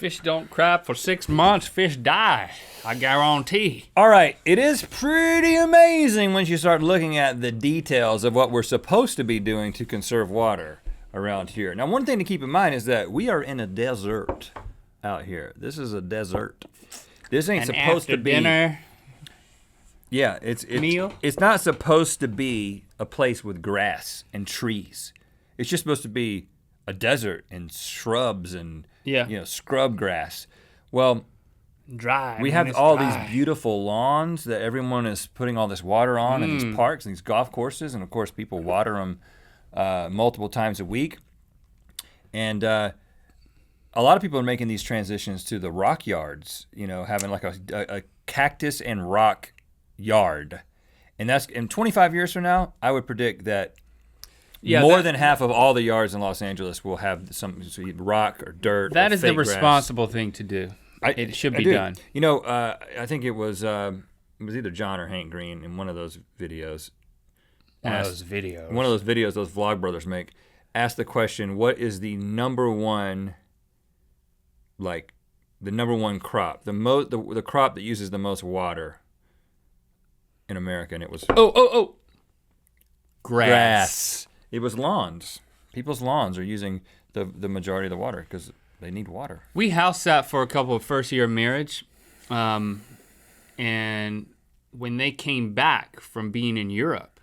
Fish don't crap for 6 months, fish die. I guarantee. All right, it is pretty amazing once you start looking at the details of what we're supposed to be doing to conserve water around here. Now, one thing to keep in mind is that we are in a desert out here. This is a desert. This ain't supposed to be dinner. Yeah, it's meal. It's not supposed to be a place with grass and trees. It's just supposed to be a desert and shrubs and scrub grass. Well, dry. We have all these beautiful lawns that everyone is putting all this water on, and these parks and these golf courses, and of course people water them multiple times a week. And a lot of people are making these transitions to the rock yards, having like a cactus and rock yard. And that's in 25 years from now, I would predict that more than half of all the yards in Los Angeles will have some rock or dirt. That or is the responsible thing to do. It should be done. I think it was either John or Hank Green in one of those videos. One of those videos those vlog brothers make, asked the question, what is the number one crop, the crop that uses the most water in America? And it was grass. It was lawns. People's lawns are using the majority of the water because they need water. We house sat for a couple of first year marriage, and when they came back from being in Europe,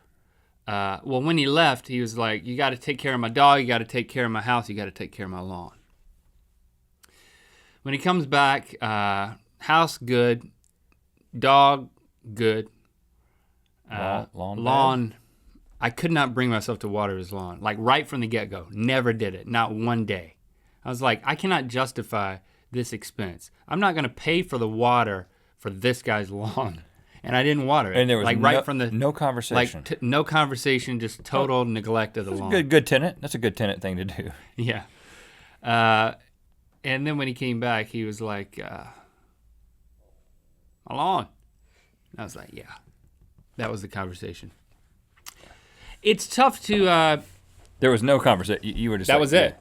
when he left, he was like, you got to take care of my dog, you got to take care of my house, you got to take care of my lawn. When he comes back, house good, dog good, lawn. I could not bring myself to water his lawn, like right from the get-go. Never did it, not one day. I was like, I cannot justify this expense. I'm not gonna pay for the water for this guy's lawn. And I didn't water it. And there was no conversation. No conversation, just total neglect of the lawn. Good tenant. That's a good tenant thing to do. Yeah. And then when he came back, he was like, my lawn. And I was like, yeah. That was the conversation. It's tough to... there was no conversation. You were just That was it.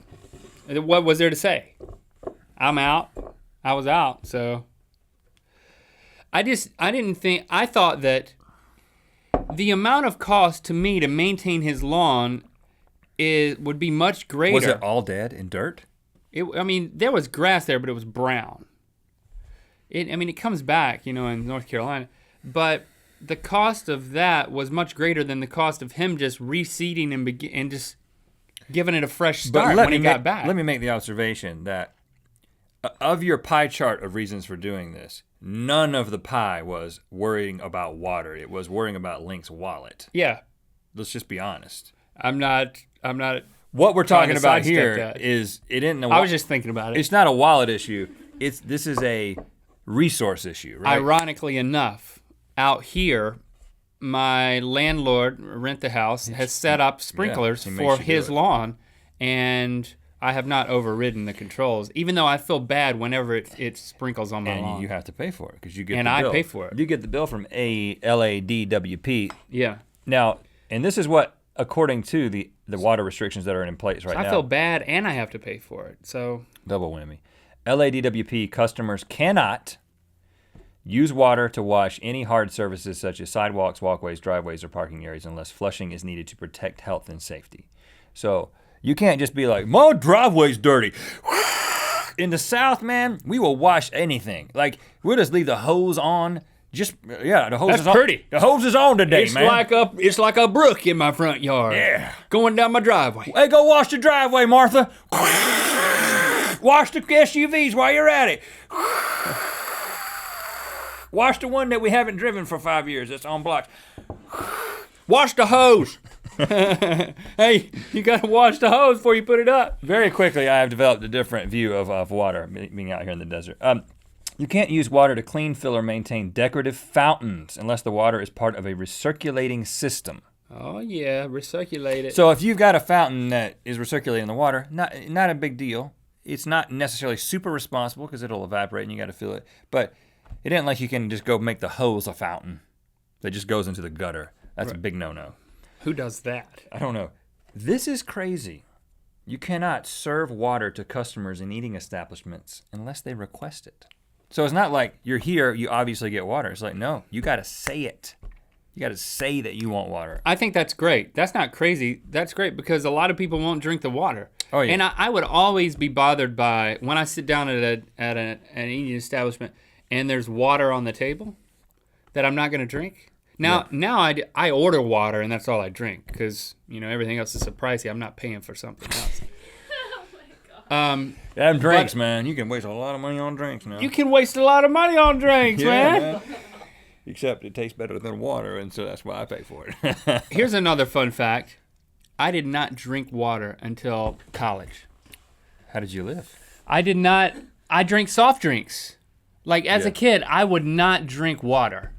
What was there to say? I'm out. I was out, so... I thought that the amount of cost to me to maintain his lawn would be much greater. Was it all dead in dirt? There was grass there, but it was brown. It comes back, in North Carolina, but the cost of that was much greater than the cost of him just reseeding and just giving it a fresh start when he got back. Let me make the observation that of your pie chart of reasons for doing this, none of the pie was worrying about water. It was worrying about Link's wallet. Yeah. Let's just be honest. I'm not. What we're talking about here is it isn't. I was just thinking about it. It's not a wallet issue. This is a resource issue, right? Ironically enough, out here, my landlord, rent the house, has set up sprinklers for his lawn, and I have not overridden the controls, even though I feel bad whenever it sprinkles on my lawn. And you have to pay for it because you get the bill. And I pay for it. You get the bill from LADWP. Yeah. Now, and this is what, according to the water restrictions that are in place right now. I feel bad and I have to pay for it, so. Double whammy. LADWP customers cannot use water to wash any hard surfaces such as sidewalks, walkways, driveways, or parking areas unless flushing is needed to protect health and safety. So you can't just be like, my driveway's dirty. In the South, man, we will wash anything. Like, we'll just leave the hose on. The hose That's is on. pretty. The hose is on today, man. It's like a brook in my front yard. Yeah. Going down my driveway. Hey, go wash the driveway, Martha. Wash the SUVs while you're at it. Wash the one that we haven't driven for 5 years that's on blocks. Wash the hose. Hey, you gotta wash the hose before you put it up. Very quickly, I have developed a different view of water, being out here in the desert. You can't use water to clean, fill, or maintain decorative fountains unless the water is part of a recirculating system. Oh yeah, recirculate it. So if you've got a fountain that is recirculating the water, not a big deal. It's not necessarily super responsible because it'll evaporate and you gotta fill it. But it ain't like you can just go make the hose a fountain that just goes into the gutter. That's a big no-no. Who does that? I don't know. This is crazy you cannot serve water to customers in eating establishments unless they request it. So it's not like you're here, you obviously get water. It's like, no, you got to say it. You got to say that you want water. I think that's great. That's not crazy. That's great because a lot of people won't drink the water. Oh, yeah. And I would always be bothered by when I sit down at an eating establishment and there's water on the table that I'm not going to drink. Now I order water and that's all I drink because, everything else is so pricey. I'm not paying for something else. Oh my God. Them drinks, man. You can waste a lot of money on drinks now. You can waste a lot of money on drinks, man. Except it tastes better than water, and so that's why I pay for it. Here's another fun fact. I did not drink water until college. How did you live? I drank soft drinks. Like as a kid, I would not drink water.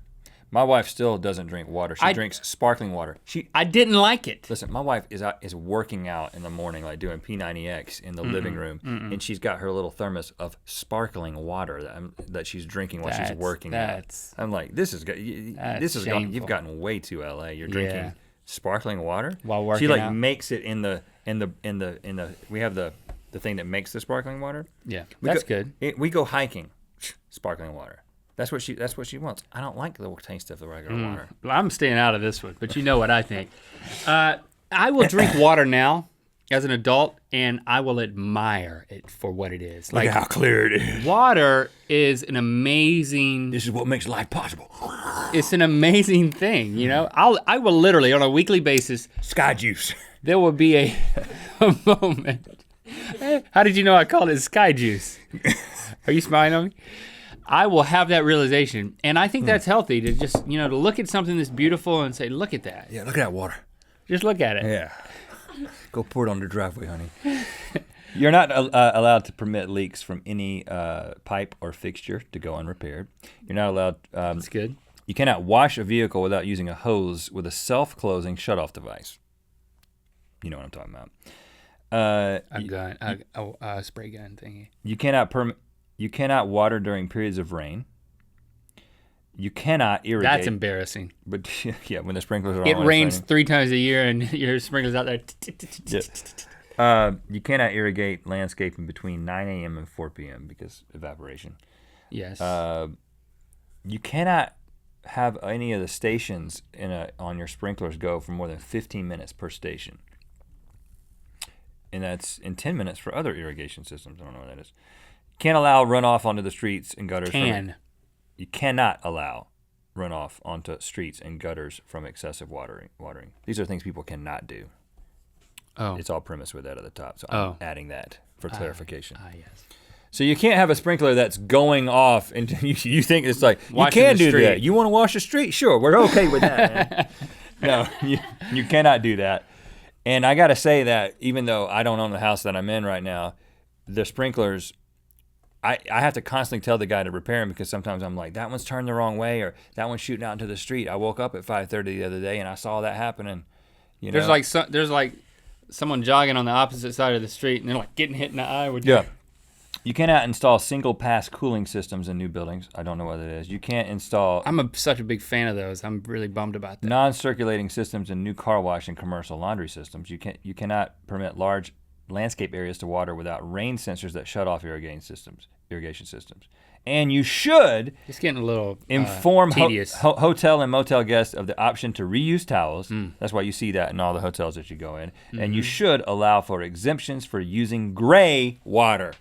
My wife still doesn't drink water. She drinks sparkling water. I didn't like it. Listen, my wife is working out in the morning, like doing P90X in the living room, and she's got her little thermos of sparkling water that she's drinking while she's working out. I'm like, you've gotten way too LA. You're drinking sparkling water while working out. She makes it in the we have the thing that makes the sparkling water. Yeah, that's good. We go hiking, sparkling water. That's what she wants. I don't like the taste of the regular water. Well, I'm staying out of this one, but you know what I think. I will drink water now as an adult, and I will admire it for what it is. Look at how clear it is. Water is an amazing... This is what makes life possible. It's an amazing thing, I will literally, on a weekly basis... Sky juice. There will be a moment. How did you know I called it sky juice? Are you smiling on me? I will have that realization, and I think that's healthy to just, to look at something that's beautiful and say, look at that. Yeah, look at that water. Just look at it. Yeah. Go pour it on the driveway, honey. You're not allowed to permit leaks from any pipe or fixture to go unrepaired. You're not allowed... That's good. You cannot wash a vehicle without using a hose with a self-closing shutoff device. You know what I'm talking about. A spray gun thingy. You cannot water during periods of rain. You cannot irrigate. That's embarrassing. But yeah, when the sprinklers are on. It rains 3 times a year and your sprinklers out there. You cannot irrigate landscaping between 9 a.m. and 4 p.m. because evaporation. Yes. You cannot have any of the stations on your sprinklers go for more than 15 minutes per station. And that's in 10 minutes for other irrigation systems. I don't know what that is. Can't allow runoff onto the streets and gutters. You cannot allow runoff onto streets and gutters from excessive watering. These are things people cannot do. Oh. It's all premised with that at the top. So I'm adding that for clarification. Yes. So you can't have a sprinkler that's going off and you think it's like, Washing you can do street. that. You want to wash the street? Sure, we're okay with that, man. No, you cannot do that. And I got to say that even though I don't own the house that I'm in right now, the sprinklers, I have to constantly tell the guy to repair them because sometimes I'm like, that one's turned the wrong way or that one's shooting out into the street. I woke up at 5:30 the other day and I saw that happening. There's like someone jogging on the opposite side of the street and they're like getting hit in the eye with You cannot install single pass cooling systems in new buildings. I don't know what it is. You can't install such a big fan of those. I'm really bummed about that. Non-circulating systems in new car wash and commercial laundry systems. You cannot permit large landscape areas to water without rain sensors that shut off irrigation systems. And you should it's getting a little inform tedious. Hotel and motel guests of the option to reuse towels. That's why you see that in all the hotels that you go in. Mm-hmm. And you should allow for exemptions for using gray water.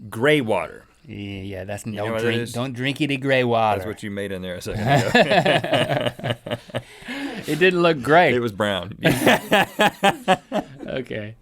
Gray water. Yeah, that's don't drink any gray water. That's what you made in there a second ago. It didn't look gray. It was brown. Okay.